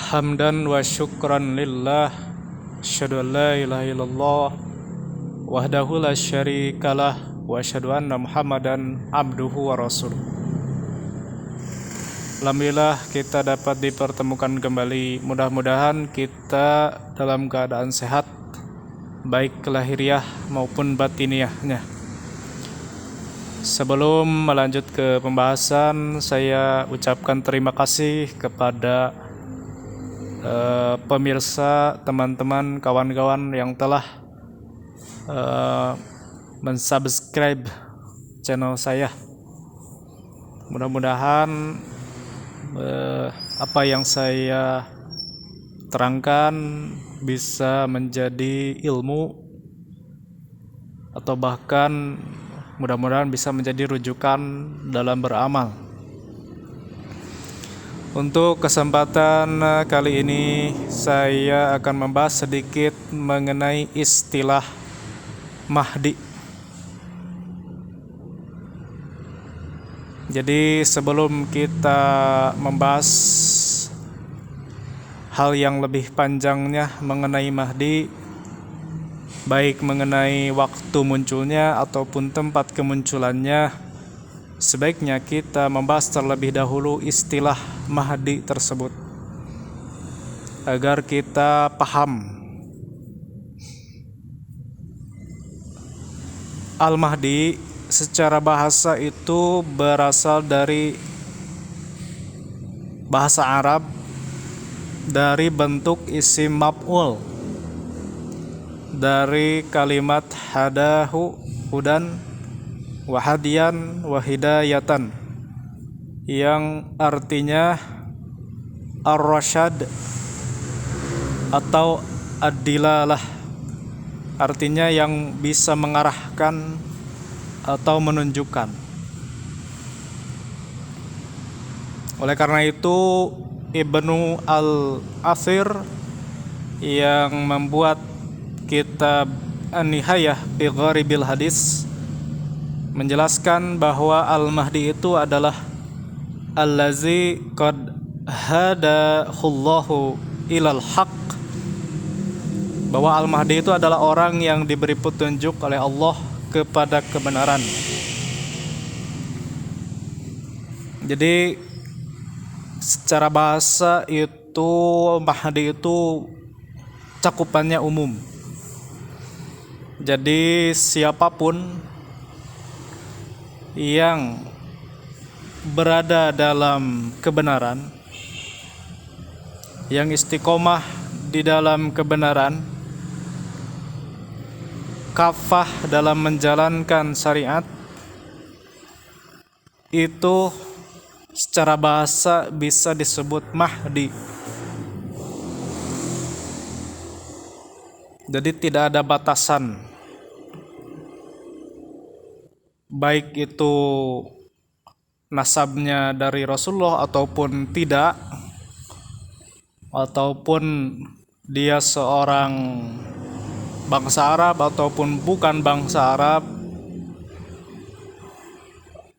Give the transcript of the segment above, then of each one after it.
Hamdan wa syukran lillah, asyhadu an la ilaha illallah wahdahu la syarikalah wa asyhadu anna Muhammadan abduhu wa rasuluh. Alhamdulillah kita dapat dipertemukan kembali. Mudah-mudahan kita dalam keadaan sehat, baik lahiriah maupun batiniahnya. Sebelum melanjut ke pembahasan, saya ucapkan terima kasih kepada pemirsa, teman-teman, kawan-kawan yang telah mensubscribe channel saya. Mudah-mudahan apa yang saya terangkan bisa menjadi ilmu, atau bahkan mudah-mudahan bisa menjadi rujukan dalam beramal. Untuk kesempatan kali ini saya akan membahas sedikit mengenai istilah Mahdi. Jadi sebelum kita membahas hal yang lebih panjangnya mengenai Mahdi, baik mengenai waktu munculnya ataupun tempat kemunculannya, sebaiknya kita membahas terlebih dahulu istilah Mahdi tersebut agar kita paham. Al-Mahdi secara bahasa itu berasal dari bahasa Arab, dari bentuk isim maf'ul, dari kalimat hadahu hudan wahadian wahidayatan, yang artinya ar-rasyad atau ad-dilalah, artinya yang bisa mengarahkan atau menunjukkan. Oleh karena itu Ibnu Al-Athir yang membuat kitab An-Nihayah fi Gharibil Hadis menjelaskan bahwa Al-Mahdi itu adalah allazi qad hadahullahu ilal haq, bahwa Al-Mahdi itu adalah orang yang diberi petunjuk oleh Allah kepada kebenaran. Jadi secara bahasa itu Mahdi itu cakupannya umum. Jadi siapapun yang berada dalam kebenaran, yang istiqomah di dalam kebenaran, kafah dalam menjalankan syariat, itu secara bahasa bisa disebut Mahdi. Jadi tidak ada batasan, baik itu nasabnya dari Rasulullah ataupun tidak, ataupun dia seorang bangsa Arab ataupun bukan bangsa Arab,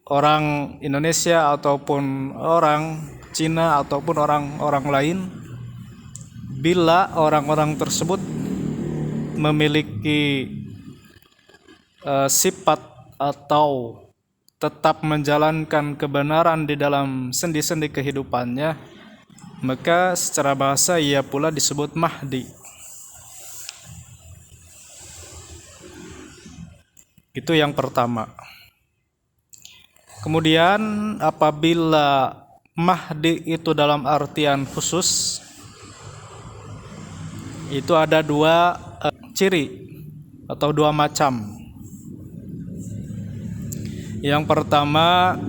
orang Indonesia ataupun orang Cina ataupun orang-orang lain, bila orang-orang tersebut memiliki sifat atau tetap menjalankan kebenaran di dalam sendi-sendi kehidupannya, maka secara bahasa ia pula disebut Mahdi. Itu yang pertama. Kemudian apabila Mahdi itu dalam artian khusus, itu ada dua ciri atau dua macam. Yang pertama,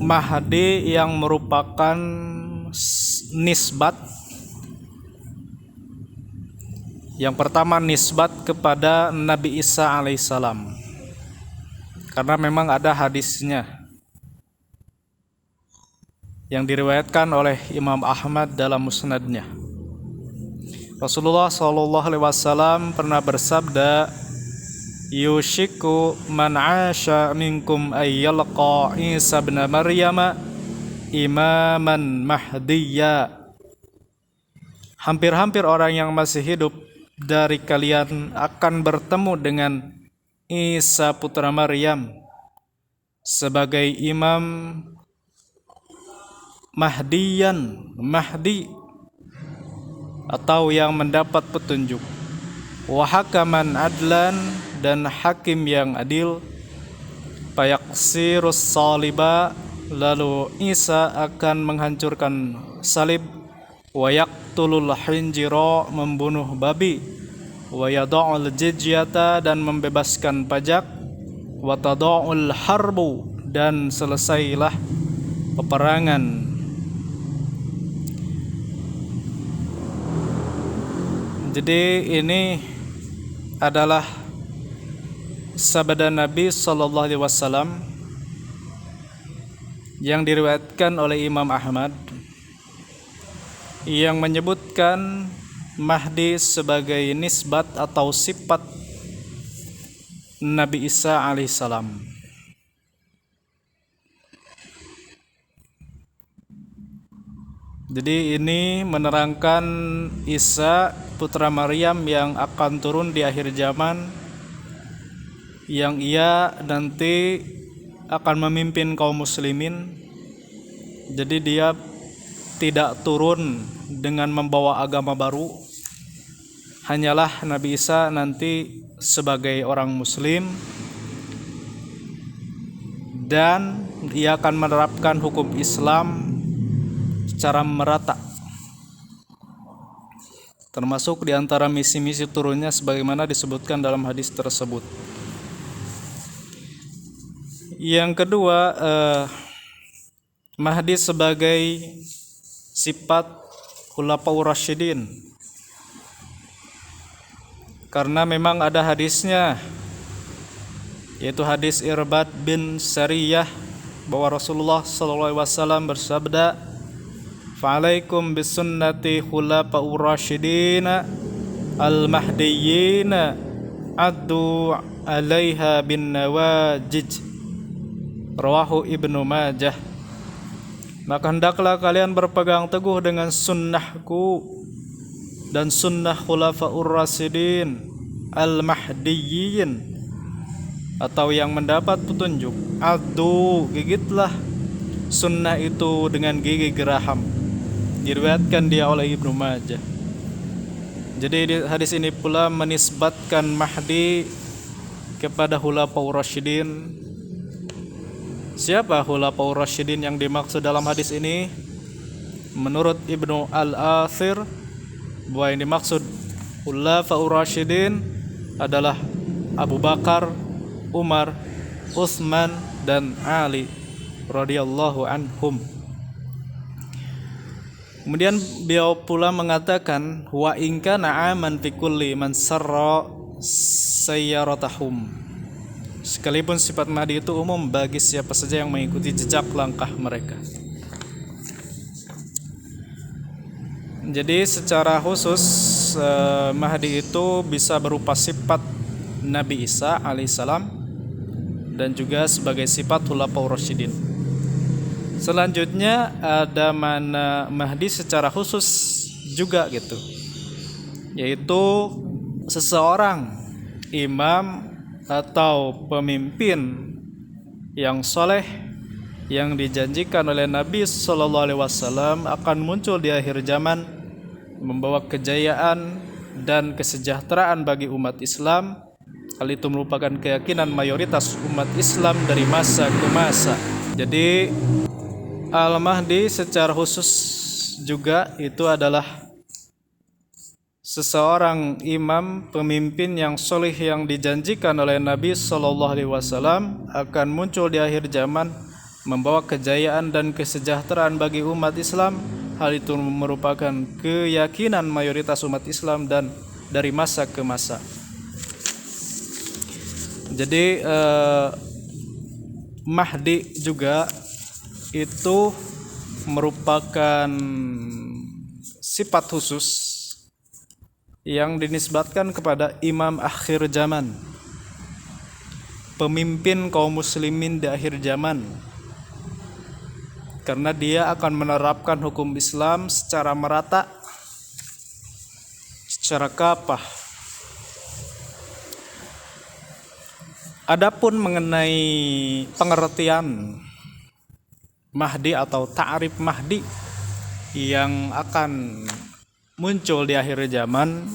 Mahdi yang merupakan nisbat. Yang pertama nisbat kepada Nabi Isa alaihissalam, karena memang ada hadisnya yang diriwayatkan oleh Imam Ahmad dalam musnadnya. Rasulullah SAW pernah bersabda, yushiku man 'asha minkum ayyalqa Isa bin Maryam imaman mahdiyya. Hampir-hampir orang yang masih hidup dari kalian akan bertemu dengan Isa putra Maryam sebagai imam Mahdi atau yang mendapat petunjuk, wa hakaman adlan, dan hakim yang adil, fayaksirus saliba, lalu Isa akan menghancurkan salib, wa yaqtulul khinjira, membunuh babi, wa yada'ul jizyata, dan membebaskan pajak, wa tada'ul harbu, dan selesailah peperangan. Jadi ini adalah sabda Nabi sallallahu alaihi wasallam yang diriwayatkan oleh Imam Ahmad yang menyebutkan Mahdi sebagai nisbat atau sifat Nabi Isa alaihissalam. Jadi ini menerangkan Isa putra Maryam yang akan turun di akhir zaman, yang ia nanti akan memimpin kaum muslimin. Jadi dia tidak turun dengan membawa agama baru, hanyalah Nabi Isa nanti sebagai orang muslim, dan ia akan menerapkan hukum Islam secara merata, termasuk di antara misi-misi turunnya sebagaimana disebutkan dalam hadis tersebut. Yang kedua, Mahdi sebagai sifat Khulafaur Rasyidin, karena memang ada hadisnya, yaitu hadis Irbad bin Sariyah, bahwa Rasulullah SAW bersabda, "Fa'alaikum bisunnati khulafaur rasyidina al-mahdiyina addu 'alaiha bin nawajij." Rawahu Ibnu Majah. Maka hendaklah kalian berpegang teguh dengan sunnahku dan sunnah khulafaur rasyidin al-mahdiyyin, atau yang mendapat petunjuk. Addu, gigitlah sunnah itu dengan gigi geraham. Diriwayatkan dia oleh Ibnu Majah. Jadi di hadis ini pula menisbatkan Mahdi kepada Khulafaur Rasyidin. Siapa Khulafaur Rasyidin yang dimaksud dalam hadis ini? Menurut Ibnu Al-Athir, bahwa yang dimaksud Khulafaur Rasyidin adalah Abu Bakar, Umar, Utsman, dan Ali radhiyallahu anhum. Kemudian beliau pula mengatakan, wa in kana aman fi kulli man sarra sayyaratahum. Sekalipun sifat Mahdi itu umum bagi siapa saja yang mengikuti jejak langkah mereka. Jadi secara khusus Mahdi itu bisa berupa sifat Nabi Isa alaihissalam dan juga sebagai sifat Khulafaur Rasyidin. Selanjutnya ada mana Mahdi secara khusus juga gitu, yaitu seseorang imam atau pemimpin yang soleh yang dijanjikan oleh Nabi Sallallahu Alaihi Wasallam akan muncul di akhir zaman, membawa kejayaan dan kesejahteraan bagi umat Islam. Hal itu merupakan keyakinan mayoritas umat Islam dari masa ke masa. Jadi Al-Mahdi secara khusus juga itu adalah seseorang imam pemimpin yang soleh yang dijanjikan oleh Nabi Sallallahu Alaihi Wasallam akan muncul di akhir zaman, membawa kejayaan dan kesejahteraan bagi umat Islam. Hal itu merupakan keyakinan mayoritas umat Islam dan dari masa ke masa. Jadi Mahdi juga itu merupakan sifat khusus yang dinisbatkan kepada imam akhir zaman, pemimpin kaum muslimin di akhir zaman, karena dia akan menerapkan hukum Islam secara merata secara kapah. Adapun mengenai pengertian Mahdi atau ta'rif Mahdi yang akan muncul di akhir zaman,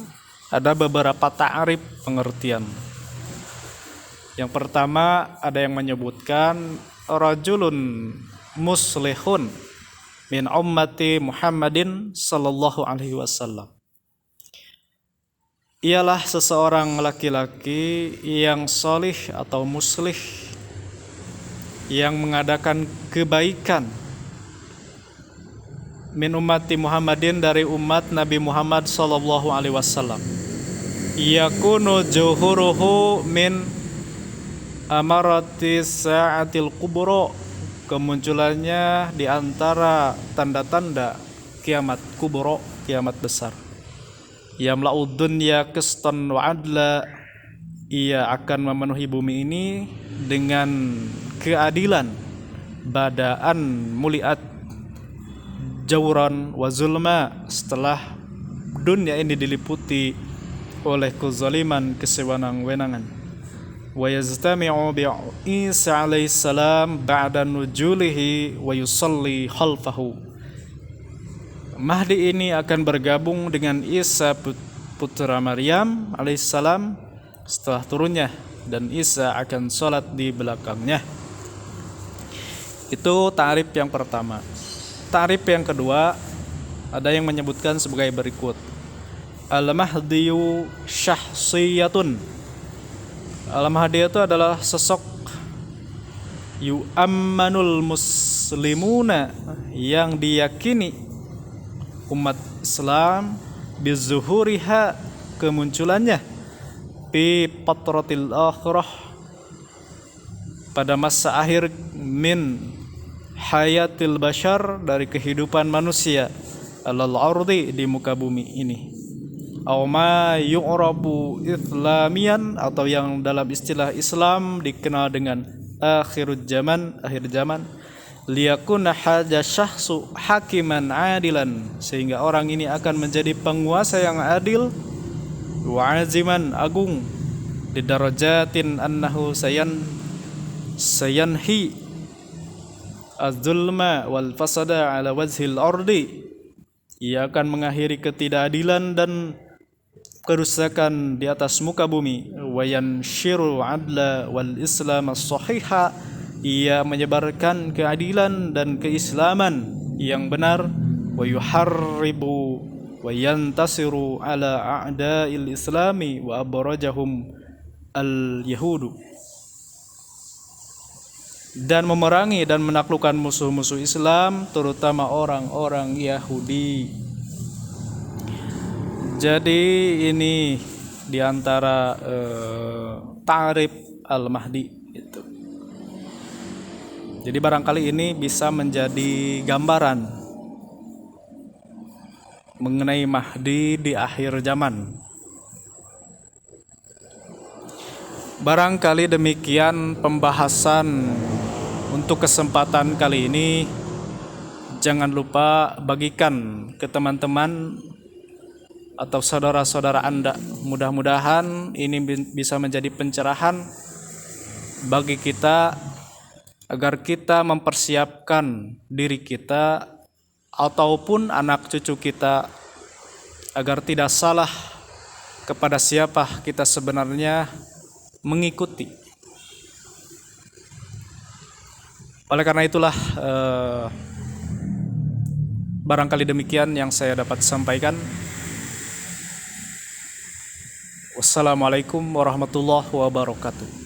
ada beberapa ta'rif pengertian. Yang pertama, ada yang menyebutkan rajulun muslihun min ummati Muhammadin sallallahu alaihi wasallam. Ialah seseorang laki-laki yang solih atau muslih, yang mengadakan kebaikan min ummati Muhammadin, dari umat Nabi Muhammad sallallahu alaihi wasallam. Yakunu juhuruhu min amarati sa'atil kubro, kemunculannya di antara tanda-tanda kiamat kubro, kiamat besar. Yamla'ud dunya qistan wa adla, ia akan memenuhi bumi ini dengan keadilan, badaan muliat jawran wa zulma, setelah dunia ini diliputi oleh kezaliman, kesewenang-wenangan. Wa yaztami'u bi Isa alaihi salam ba'da nujulihi wa yusalli khalfahu. Mahdi ini akan bergabung dengan Isa putra Maryam alaihissalam setelah turunnya, dan Isa akan sholat di belakangnya. Itu ta'rif yang pertama. Ta'rif yang kedua, ada yang menyebutkan sebagai berikut. Al-Mahdiyu syahsiyatun. Al-Mahdi itu adalah sosok yu'ammanul muslimuna, yang diyakini umat Islam bizuhuriha, kemunculannya, fi patratil akhirah, pada masa akhir, min hayatil bashar, dari kehidupan manusia, alal ardi, di muka bumi ini, aw ma yu'rabu islamian, atau yang dalam istilah Islam dikenal dengan akhirul zaman, akhir zaman. Liyakuna hadza syakhsu hakiman adilan, sehingga orang ini akan menjadi penguasa yang adil, wa aziman, agung, di darajatin annahu sayanhi az-zulma wal fasada ala wajhil ardi, ia akan mengakhiri ketidakadilan dan kerusakan di atas muka bumi. Wa yanshiru adla wal islam as-sahiha, ia menyebarkan keadilan dan keislaman yang benar. Wa yuharribu wa yantasiru ala a'da'il islami wa abrajahum al-yahudu, dan memerangi dan menaklukkan musuh-musuh Islam, terutama orang-orang Yahudi. Jadi ini diantara ta'rif Al-Mahdi itu. Jadi barangkali ini bisa menjadi gambaran mengenai Mahdi di akhir zaman. Barangkali demikian pembahasan untuk kesempatan kali ini. Jangan lupa bagikan ke teman-teman atau saudara-saudara Anda. Mudah-mudahan ini bisa menjadi pencerahan bagi kita, agar kita mempersiapkan diri kita ataupun anak cucu kita agar tidak salah kepada siapa kita sebenarnya mengikuti. Oleh karena itulah barangkali demikian yang saya dapat sampaikan. Wassalamualaikum warahmatullahi wabarakatuh.